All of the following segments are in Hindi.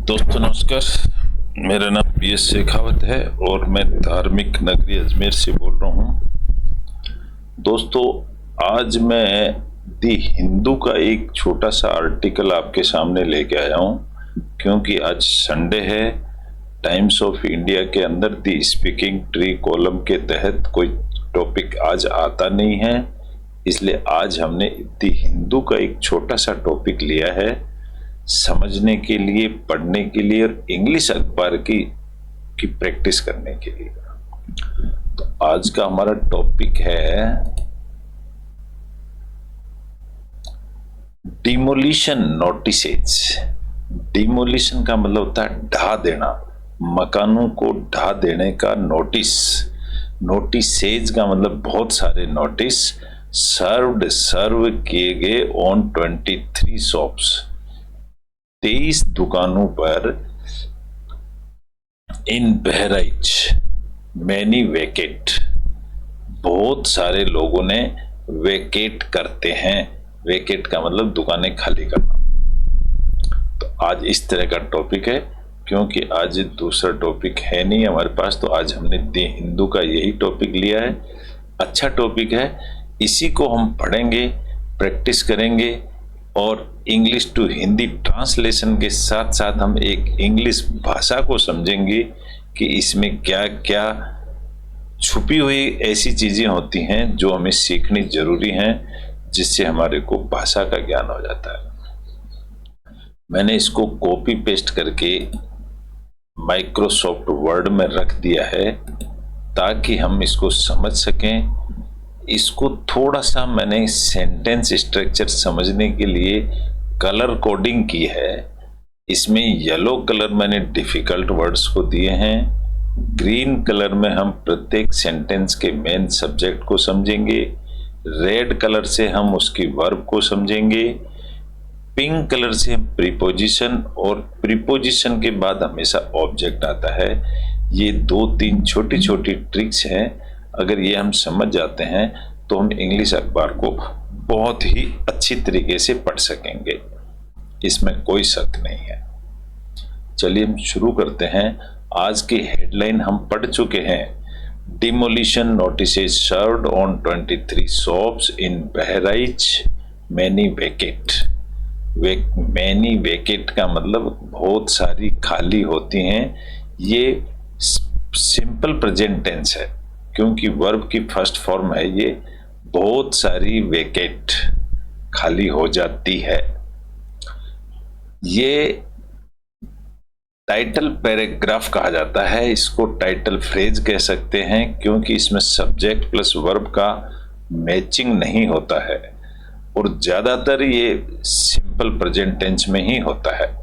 दोस्तों नमस्कार। मेरा नाम PS शेखावत है और मैं धार्मिक नगरी अजमेर से बोल रहा हूँ। दोस्तों, आज मैं दी हिंदू का एक छोटा सा आर्टिकल आपके सामने लेके आया हूँ, क्योंकि आज संडे है। टाइम्स ऑफ इंडिया के अंदर दी स्पीकिंग ट्री कॉलम के तहत कोई टॉपिक आज आता नहीं है, इसलिए आज हमने दी हिंदू का एक छोटा सा टॉपिक लिया है समझने के लिए, पढ़ने के लिए और इंग्लिश अखबार की प्रैक्टिस करने के लिए। तो आज का हमारा टॉपिक है डिमोलिशन नोटिसेज। डिमोलिशन का मतलब होता है ढा देना, मकानों को ढा देने का नोटिस। नोटिसेज का मतलब बहुत सारे नोटिस सर्व किए गए ऑन 23 शॉप्स, 23 दुकानों पर इन बहराइच मैनी वेकेट। बहुत सारे लोगों ने वेकेट करते हैं। वेकेट का मतलब दुकानें खाली करना। तो आज इस तरह का टॉपिक है, क्योंकि आज दूसरा टॉपिक है नहीं हमारे पास, तो आज हमने दी हिंदू का यही टॉपिक लिया है। अच्छा टॉपिक है, इसी को हम पढ़ेंगे, प्रैक्टिस करेंगे और इंग्लिश टू हिंदी ट्रांसलेशन के साथ साथ हम एक इंग्लिश भाषा को समझेंगे कि इसमें क्या क्या छुपी हुई ऐसी चीजें होती हैं जो हमें सीखनी जरूरी हैं, जिससे हमारे को भाषा का ज्ञान हो जाता है। मैंने इसको कॉपी पेस्ट करके माइक्रोसॉफ्ट वर्ड में रख दिया है ताकि हम इसको समझ सकें। इसको थोड़ा सा मैंने सेंटेंस स्ट्रक्चर समझने के लिए कलर कोडिंग की है। इसमें येलो कलर मैंने डिफिकल्ट वर्ड्स को दिए हैं, ग्रीन कलर में हम प्रत्येक सेंटेंस के मेन सब्जेक्ट को समझेंगे, रेड कलर से हम उसकी वर्ब को समझेंगे, पिंक कलर से हम प्रीपोजिशन, और प्रीपोजिशन के बाद हमेशा ऑब्जेक्ट आता है। ये 2-3 छोटी छोटी ट्रिक्स हैं। अगर ये हम समझ जाते हैं तो हम इंग्लिश अखबार को बहुत ही अच्छी तरीके से पढ़ सकेंगे, इसमें कोई शक नहीं है। चलिए हम शुरू करते हैं। आज की हेडलाइन हम पढ़ चुके हैं, demolition notices served on 23 shops in Bahraich many vacate. Many vacate का मतलब बहुत सारी खाली होती हैं। ये सिंपल प्रेजेंट टेंस है, क्योंकि वर्ब की फर्स्ट फॉर्म है ये। बहुत सारी वेकेट खाली हो जाती है। ये टाइटल पैराग्राफ कहा जाता है, इसको टाइटल फ्रेज कह सकते हैं, क्योंकि इसमें सब्जेक्ट प्लस वर्ब का मैचिंग नहीं होता है और ज्यादातर ये सिंपल प्रेजेंट टेंस में ही होता है।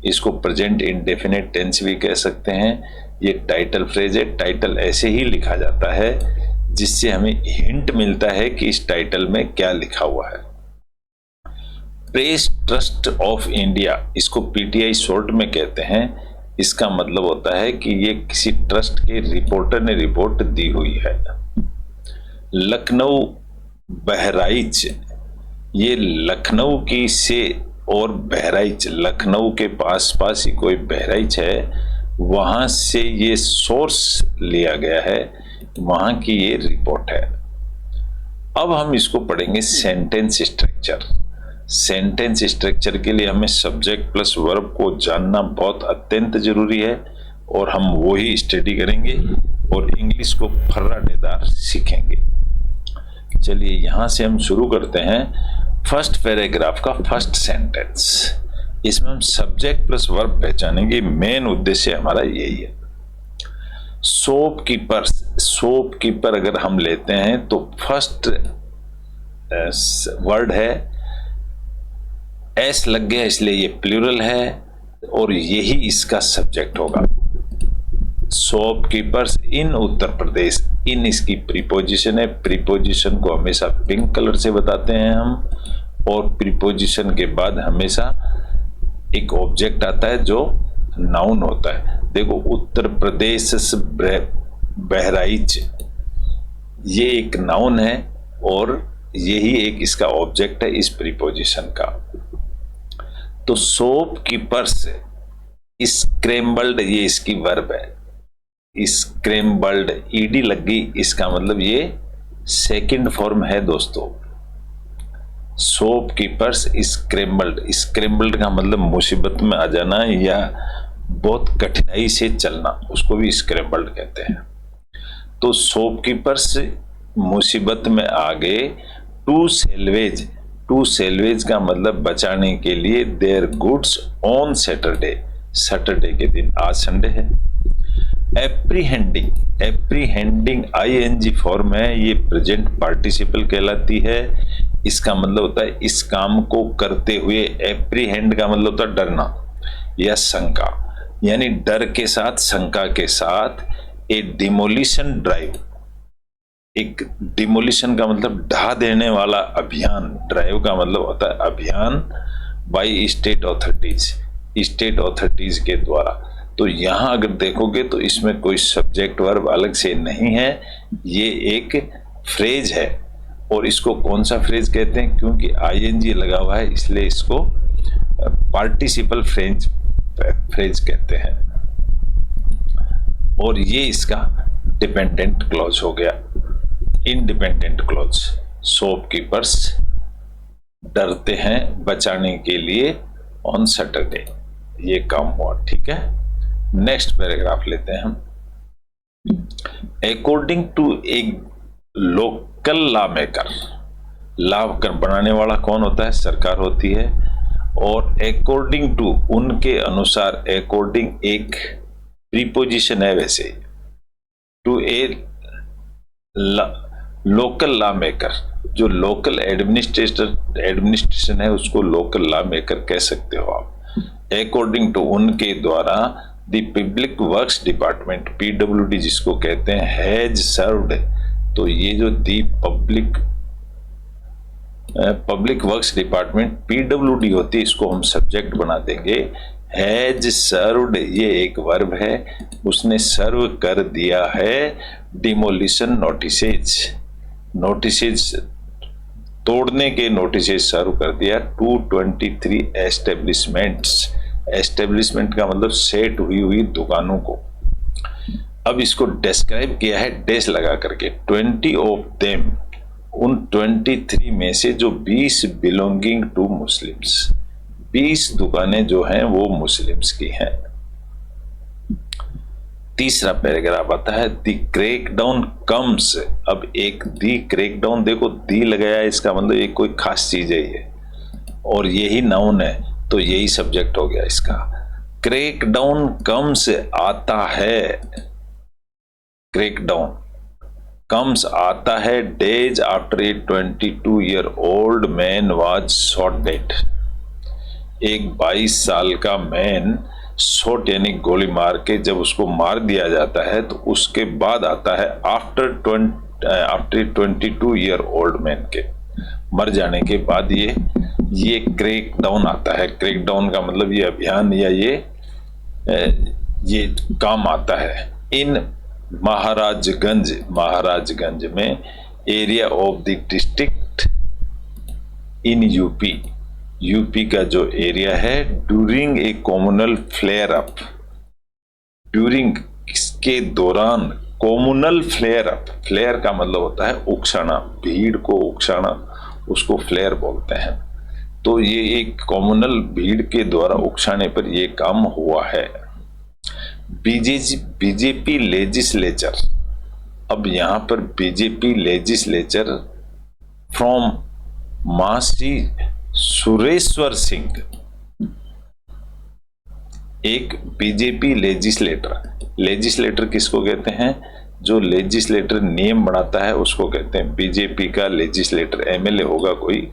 इसको प्रेजेंट इंडेफिनिट टेंस भी कह सकते हैं। ये टाइटल फ्रेज है, टाइटल ऐसे ही लिखा जाता है जिससे हमें हिंट मिलता है कि इस टाइटल में क्या लिखा हुआ है। प्रेस ट्रस्ट ऑफ इंडिया, इसको PTI शॉर्ट में कहते हैं। इसका मतलब होता है कि ये किसी ट्रस्ट के रिपोर्टर ने रिपोर्ट दी हुई है। लखनऊ बहराइच, ये लखनऊ की से और बहराइच, लखनऊ के पास पास ही कोई बहराइच है, वहां से ये सोर्स लिया गया है, वहां की ये रिपोर्ट है। अब हम इसको पढ़ेंगे सेंटेंस स्ट्रक्चर। सेंटेंस स्ट्रक्चर के लिए हमें सब्जेक्ट प्लस वर्ब को जानना बहुत अत्यंत जरूरी है, और हम वो ही स्टडी करेंगे और इंग्लिश को फर्राटेदार सीखेंगे। चलिए यहां से हम शुरू करते हैं। फर्स्ट पैराग्राफ का फर्स्ट सेंटेंस, इसमें हम सब्जेक्ट प्लस वर्ब पहचानेंगे। मेन उद्देश्य हमारा यही है। शॉपकीपर, शॉपकीपर अगर हम लेते हैं तो फर्स्ट वर्ड है, एस लग गया इसलिए ये प्लूरल है और यही इसका सब्जेक्ट होगा। शॉपकीपर्स इन उत्तर प्रदेश, इन इसकी प्रीपोजिशन है। प्रीपोजिशन को हमेशा पिंक कलर से बताते हैं हम, और प्रीपोजिशन के बाद हमेशा एक ऑब्जेक्ट आता है जो नाउन होता है। देखो, उत्तर प्रदेश बहराइच, ये एक नाउन है और यही एक इसका ऑब्जेक्ट है इस प्रीपोजिशन का। तो शॉपकीपर्स स्क्रैम्बल्ड ये इसकी वर्ब है, स्क्रैम्बल्ड ईडी लग गई, इसका मतलब ये सेकंड फॉर्म है दोस्तों। शॉपकीपर्स स्क्रैम्बल्ड, स्क्रैम्बल्ड का मतलब मुसीबत में आ जाना या बहुत कठिनाई से चलना, उसको भी स्क्रैम्बल्ड कहते हैं। तो शॉपकीपर्स मुसीबत में आ गए। टू सेल्वेज, टू सेल्वेज का मतलब बचाने के लिए their goods on Saturday, Saturday के दिन, आज संडे है। एप्रीहेंडिंग, एप्रीहेंडिंग आईएनजी फॉर्म है, ये प्रेजेंट पार्टिसिपल कहलाती है। इसका मतलब होता है इस काम को करते हुए, एप्रीहेंड का मतलब होता है डरना या शंका, यानी डर के साथ शंका के साथ ए डिमोलिशन ड्राइव, एक डिमोलिशन का मतलब ढा देने वाला अभियान, ड्राइव का मतलब होता है अभियान, by state authorities, state authorities के द्वारा। तो यहां अगर देखोगे तो इसमें कोई सब्जेक्ट वर्ब अलग से नहीं है, ये एक फ्रेज है। और इसको कौन सा फ्रेज कहते हैं, क्योंकि आईएनजी लगा हुआ है इसलिए इसको पार्टिसिपल फ्रेज कहते हैं। और ये इसका डिपेंडेंट क्लॉज हो गया, इंडिपेंडेंट क्लॉज। शॉपकीपर्स डरते हैं बचाने के लिए ऑन सैटरडे, ये काम हुआ। ठीक है, नेक्स्ट पैराग्राफ लेते हैं हम। According to a local lawmaker, law बनाने वाला कौन होता है, सरकार होती है। और अकॉर्डिंग टू उनके अनुसार, अकॉर्डिंग एक प्रीपोजिशन है वैसे, to a local lawmaker, जो लोकल एडमिनिस्ट्रेशन है उसको लोकल लॉ मेकर कह सकते हो आप। अकॉर्डिंग टू उनके द्वारा the public works department, PWD जिसको कहते हैं, हैज सर्व्ड, तो ये जो दी पब्लिक वर्क्स डिपार्टमेंट पीडब्ल्यूडी होती है, इसको हम सब्जेक्ट बना देंगे। हैज सर्व्ड ये एक वर्ब है, उसने सर्व कर दिया है डिमोलिशन नोटिसेज, नोटिसेज तोड़ने के नोटिसेज सर्व कर दिया 223 एस्टेब्लिशमेंट्स, एस्टेब्लिशमेंट का मतलब सेट हुई दुकानों को। अब इसको डिस्क्राइब किया है डैश लगा करके, 20 ऑफ देम, उन 23 में से जो 20 बिलोंगिंग टू मुस्लिम्स, 20 दुकानें जो हैं वो मुस्लिम्स की हैं। तीसरा पैराग्राफ आता है दी क्रैकडाउन कम्स। अब एक दी क्रैकडाउन, देखो दी लगाया, इसका मतलब ये कोई खास चीज है ये, और यही नाउन है तो यही सब्जेक्ट हो गया इसका। क्रैकडाउन कम्स आता है, क्रैकडाउन कम्स आता है days after a 22 year old man was shot dead. एक 22 साल का मैन शॉट यानी गोली मार के जब उसको मार दिया जाता है तो उसके बाद आता है आफ्टर 22 ईयर ओल्ड मैन के मर जाने के बाद ये क्रैकडाउन आता है। क्रैकडाउन का मतलब ये अभियान या ये काम आता है। इन महाराजगंज, महाराजगंज में area of the district in UP, UP का जो एरिया है, during a communal flare up, during इसके दौरान, कॉम्युनल फ्लेयर अप, फ्लेयर का मतलब होता है उकसाना, भीड़ को उकसाना, उसको फ्लेयर बोलते हैं। तो ये एक कॉम्युनल भीड़ के द्वारा उकसाने पर यह काम हुआ है। बीजेपी लेजिस्लेचर, अब यहां पर बीजेपी लेजिस्लेचर फ्रॉम मासी सुरेश्वर सिंह, एक बीजेपी लेजिस्लेटर, लेजिस्लेटर किसको कहते हैं, जो लेजिस्लेटर नियम बनाता है उसको कहते हैं बीजेपी का लेजिस्लेटर, एमएलए होगा कोई।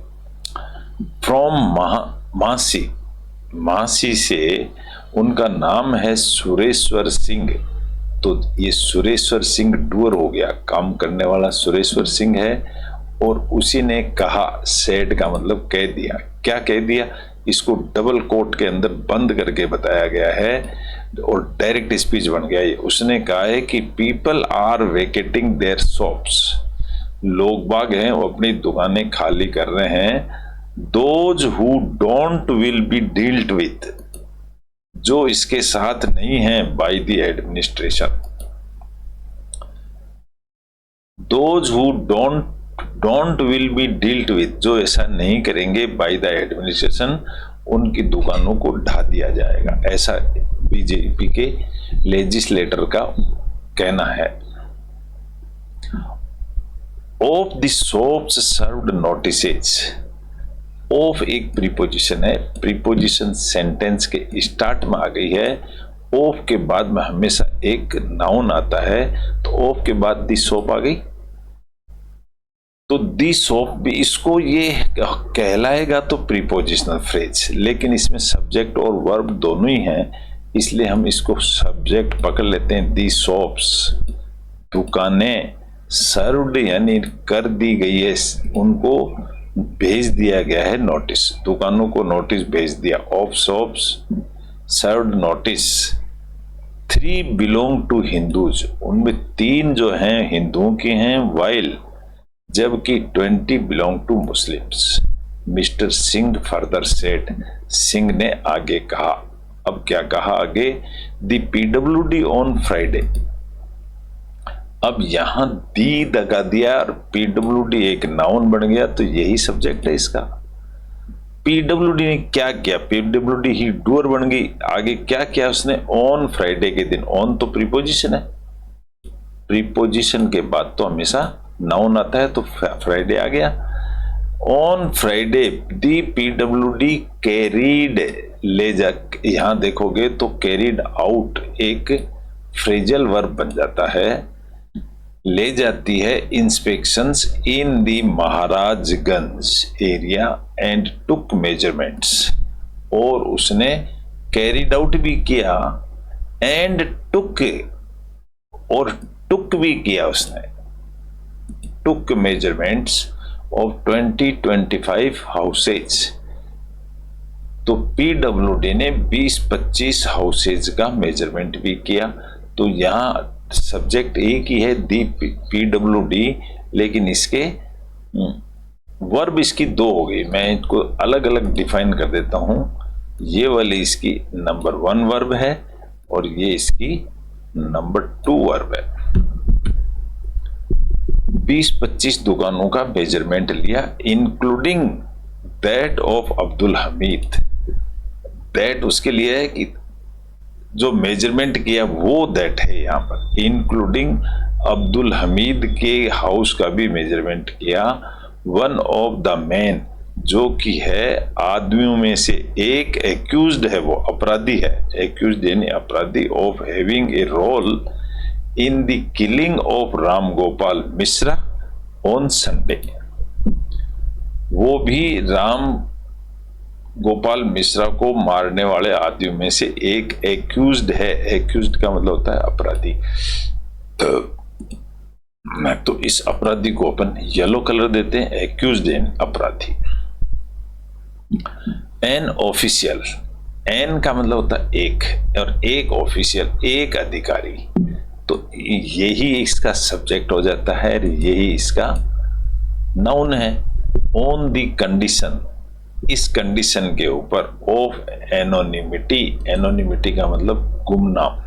फ्रॉम मासी, मासी से उनका नाम है सुरेश्वर सिंह, तो ये सुरेश्वर सिंह डूअर हो गया, काम करने वाला सुरेश्वर सिंह है। और उसी ने कहा, सेड का मतलब कह दिया, क्या कह दिया, इसको डबल कोट के अंदर बंद करके बताया गया है और डायरेक्ट स्पीच बन गया ये। उसने कहा है कि पीपल आर वेकेटिंग देयर शॉप्स, लोग बाग हैं वो अपनी दुकानें खाली कर रहे हैं। Those who don't will be dealt with, जो इसके साथ नहीं है by the administration, those who don't will be dealt with, जो ऐसा नहीं करेंगे बाय द एडमिनिस्ट्रेशन, उनकी दुकानों को ढा दिया जाएगा, ऐसा बीजेपी के लेजिस्लेटर का कहना है। Of the shops served notices, of एक प्रीपोजिशन है, प्रीपोजिशन सेंटेंस के स्टार्ट में आ गई है, ऑफ के बाद में हमेशा एक नाउन आता है, तो ऑफ के बाद दी शॉप आ गई, तो दी शॉप भी इसको ये कहलाएगा तो प्रीपोजिशनल फ्रेज, लेकिन इसमें सब्जेक्ट और वर्ब दोनों ही हैं, इसलिए हम इसको सब्जेक्ट पकड़ लेते हैं। दी शॉप्स, दुकानें, सर्व्ड यानी कर दी गई है, उनको भेज दिया गया है नोटिस, दुकानों को नोटिस भेज दिया। Of shops served notice, 3 belong to Hindus, उनमें 3 जो हैं हिंदुओं के हैं, वाइल जबकि 20 belong to Muslims. Mr Singh further said, Singh ने आगे कहा, अब क्या कहा आगे, द पीडब्ल्यूडी ऑन फ्राइडे, अब यहां दी दगा दिया और पीडब्ल्यूडी एक नाउन बन गया, तो यही सब्जेक्ट है इसका। पीडब्ल्यूडी ने क्या किया, पीडब्ल्यूडी ही डूअर बन गई, आगे क्या किया उसने, ऑन फ्राइडे के दिन, ऑन तो प्रीपोजिशन है, प्रीपोजिशन के बाद तो हमेशा नाउन आता है, तो फ्राइडे आ गया। On Friday the PWD carried, ले जा, यहां देखोगे तो कैरीड आउट एक फ्रेजल वर्ब बन जाता है, ले जाती है inspections in the Maharajganj area and took measurements, और उसने कैरीड आउट भी किया एंड टुक, और टुक भी किया उसने, टुक मेजरमेंट्स ऑफ 20-25 हाउसेज, तो पीडब्ल्यूडी ने 20-25 हाउसेज का मेजरमेंट भी किया, तो यहां सब्जेक्ट एक ही है दी पीडब्ल्यूडी, लेकिन इसके वर्ब इसकी 2 हो गई, मैं इनको अलग अलग डिफाइन कर देता हूं, ये वाली इसकी नंबर 1 वर्ब है और ये इसकी नंबर 2 वर्ब है। 20-25 दुकानों का मेजरमेंट लिया, including that of Abdul Hamid, that उसके लिए है कि जो मेजरमेंट किया वो दैट है यहां पर, इंक्लूडिंग अब्दुल हमीद के हाउस का भी मेजरमेंट किया। वन ऑफ द मैन, जो कि है आदमियों में से एक, एक्यूज्ड है, वो अपराधी है, एक्यूज्ड यानी अपराधी, of having a role in the killing of Ram Gopal Mishra on Sunday, वो भी राम गोपाल मिश्रा को मारने वाले आदमियों में से एक एक्यूज्ड है, एक्यूज्ड का मतलब होता है अपराधी, तो इस अपराधी को अपन येलो कलर देते हैं, एक्यूज्ड एन अपराधी। एन ऑफिशियल, एन का मतलब होता है एक, और एक ऑफिशियल एक अधिकारी, तो यही इसका सब्जेक्ट हो जाता है, यही इसका नाउन है। ऑन दी कंडीशन, इस कंडीशन के ऊपर, ऑफ एनोनिमिटी, एनोनिमिटी का मतलब गुमनाम,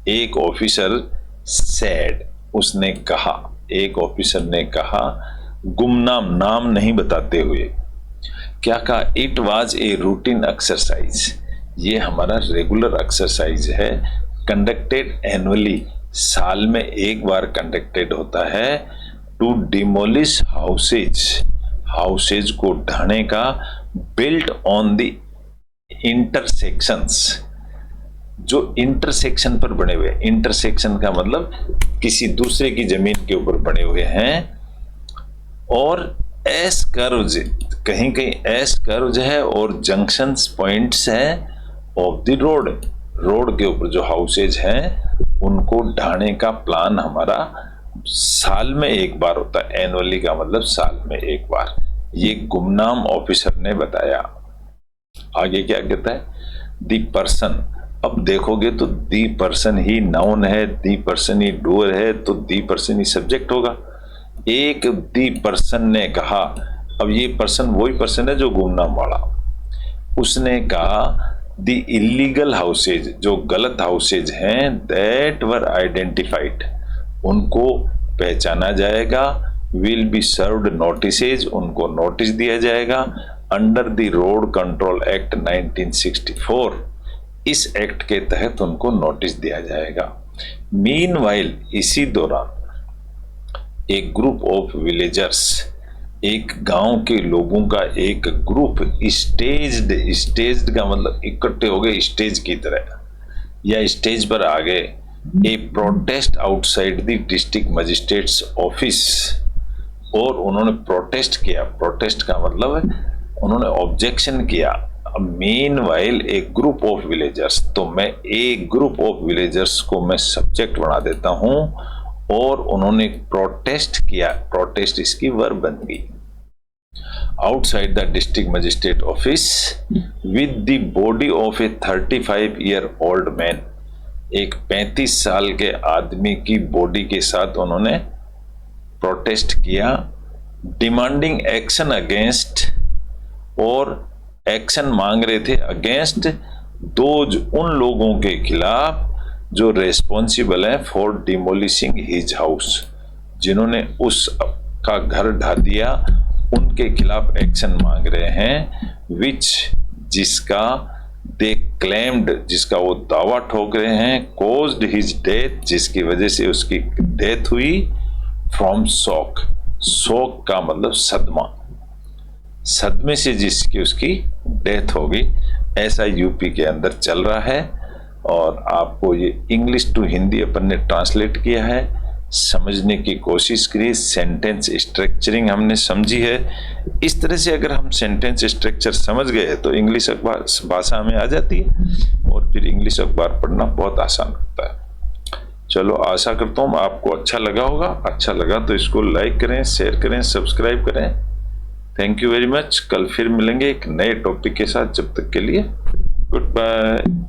एक ऑफिसर सेड, उसने कहा, एक ऑफिसर ने कहा, गुमनाम नाम नहीं बताते हुए, क्या कहा, it was a routine exercise, ये हमारा रेगुलर एक्सरसाइज है, कंडक्टेड एनुअली, साल में एक बार कंडक्टेड होता है, टू डिमोलिश हाउसेज, हाउसेज को ढाने का, बिल्ट ऑन द इंटरसेक्शंस, जो इंटरसेक्शन पर बने हुए, इंटरसेक्शन का मतलब किसी दूसरे की जमीन के ऊपर बने हुए हैं, और एस कर्व्स, कहीं कहीं एस कर्व्स है और जंक्शंस पॉइंट्स हैं ऑफ द रोड, रोड के ऊपर जो हाउसेज हैं उनको ढाने का प्लान हमारा साल में एक बार होता है, एनुअली का मतलब साल में एक बार, ये गुमनाम ऑफिसर ने बताया। आगे क्या कहता है, दी पर्सन, अब देखोगे तो दी पर्सन ही नाउन है, दी पर्सन ही डूअर है, तो दी पर्सन ही सब्जेक्ट होगा। एक दी पर्सन ने कहा, अब ये पर्सन वही पर्सन है जो गुमनाम वाला, उसने कहा द इलीगल हाउसेज, जो गलत हाउसेज हैं, दैट वर आइडेंटिफाइड, उनको पहचाना जाएगा। विल बी सर्व्ड नोटिसेज, उनको नोटिस दिया जाएगा। Under the road control act 1964, इस एक्ट के तहत उनको नोटिस दिया जाएगा। मीनवाइल, इसी दौरान एक ग्रुप ऑफ विलेजर्स, एक गांव के लोगों का एक ग्रुप, स्टेज्ड का मतलब इकट्ठे हो गए स्टेज की तरह, या स्टेज पर आ गए। A protest outside the district magistrate's office, और उन्होंने प्रोटेस्ट किया। प्रोटेस्ट का मतलब है उन्होंने ऑब्जेक्शन किया। Meanwhile A group of villagers, तो मैं एक ग्रुप ऑफ विलेजर्स को मैं सब्जेक्ट बना देता हूं, और उन्होंने प्रोटेस्ट किया। प्रोटेस्ट इसकी वर्ब बन गई। Outside the district magistrate office with the body of A 35 year old man, एक 35 साल के आदमी की बॉडी के साथ उन्होंने प्रोटेस्ट किया। डिमांडिंग एक्शन अगेंस्ट, और एक्शन मांग रहे थे अगेंस्ट दोज, उन लोगों के खिलाफ जो रेस्पॉन्सिबल है फॉर डिमोलिशिंग हिज हाउस, जिन्होंने उसका घर ढा दिया, उनके खिलाफ एक्शन मांग रहे हैं। विच, जिसका दे क्लेम्ड, जिसका वो दावा ठोक रहे हैं, कॉज्ड हिज डेथ, जिसकी वजह से उसकी डेथ हुई, फ्रॉम शॉक, शोक का मतलब सदमा, सदमे से जिसकी उसकी डेथ हो गई। ऐसा यूपी के अंदर चल रहा है, और आपको ये इंग्लिश टू हिंदी अपन ने ट्रांसलेट किया है, समझने की कोशिश करिए। सेंटेंस स्ट्रक्चरिंग हमने समझी है। इस तरह से अगर हम सेंटेंस स्ट्रक्चर समझ गए तो इंग्लिश अखबार भाषा में आ जाती है, और फिर इंग्लिश अखबार पढ़ना बहुत आसान होता है। चलो, आशा करता हूँ आपको अच्छा लगा होगा। अच्छा लगा तो इसको लाइक करें, शेयर करें, सब्सक्राइब करें। Thank you very much. कल फिर मिलेंगे एक नए टॉपिक के साथ। जब तक के लिए गुड बाय।